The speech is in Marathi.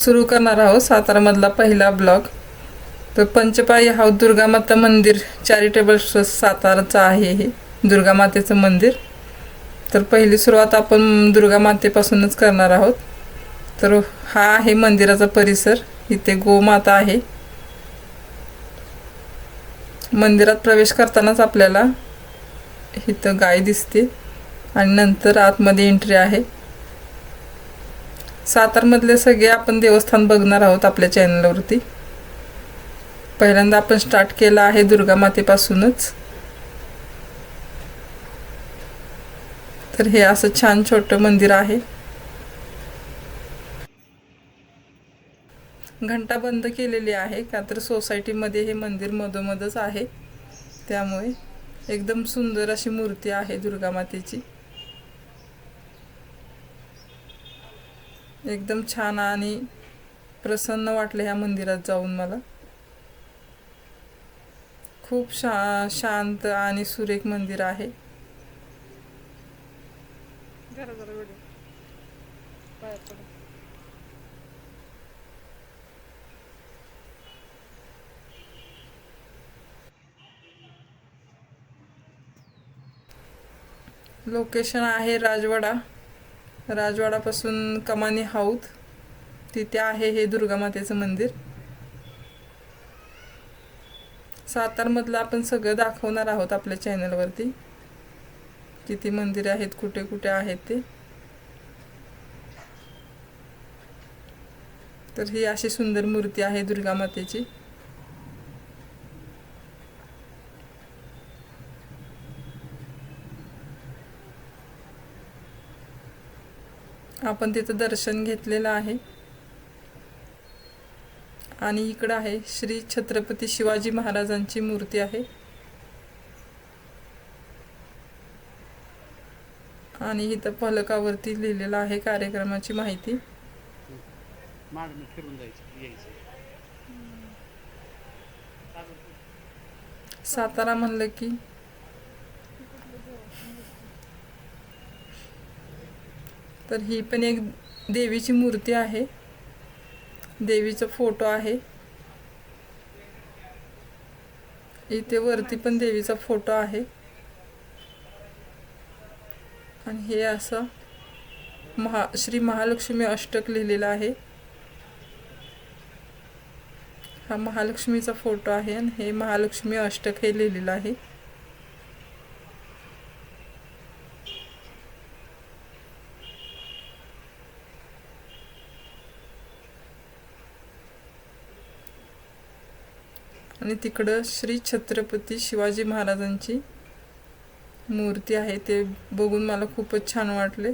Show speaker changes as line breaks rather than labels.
सुरू करणार आहोत सातारामधला पहिला ब्लॉग. तर पंचपाई हाऊस दुर्गामाता मंदिर चॅरिटेबल ट्रस्ट साताराचं आहे हे दुर्गामातेचं मंदिर. तर पहिली सुरुवात आपण दुर्गामातेपासूनच करणार आहोत. तर हा आहे मंदिराचा परिसर. इथे गोमाता आहे. मंदिरात प्रवेश करतानाच आपल्याला इथं गाय दिसते आणि नंतर आतमध्ये एंट्री आहे. सातारमधले सगळे आपण देवस्थान बघणार आहोत आपल्या चॅनलवरती. पहिल्यांदा आपण स्टार्ट केला आहे दुर्गामातेपासूनच. तर हे असं छान छोटं मंदिर आहे. घंटा बंद केलेली आहे का तर सोसायटीमध्ये हे मंदिर मधोमधच आहे, त्यामुळे एकदम सुंदर अशी मूर्ती आहे दुर्गामातेची. एकदम छान आणि प्रसन्न वाटले ह्या मंदिरात जाऊन मला. खूप शांत आणि सुरेख मंदिर आहे. लोकेशन आहे राजवाडा. राजवाडापासून कमानी हाऊत तिथे आहे हे दुर्गामातेचं मंदिर. सातारमधलं आपण सगळं दाखवणार आहोत आपल्या चॅनलवरती. किती मंदिरे आहेत, कुठे कुठे आहेत ते. तर ही अशी सुंदर मूर्ती आहे दुर्गामातेची. आपण तिथं दर्शन घेतलेलं आहे. आणि इकडं आहे श्री छत्रपती शिवाजी महाराजांची मूर्ती आहे. आणि इथं फलकावरती लिहिलेलं आहे कार्यक्रमाची माहिती. सातारा म्हणलं की तर ही पण एक देवीची मूर्ती आहे. देवीचा फोटो आहे. इथे वरती पण देवीचा फोटो आहे. आणि हे असं श्री महालक्ष्मी अष्टक लिहिलेला आहे. हा महालक्ष्मीचा फोटो आहे आणि हे महालक्ष्मी अष्टक हे लिहिलेलं आहे. आणि तिकडं श्री छत्रपती शिवाजी महाराजांची मूर्ती आहे. ते बघून मला खूपच छान वाटले.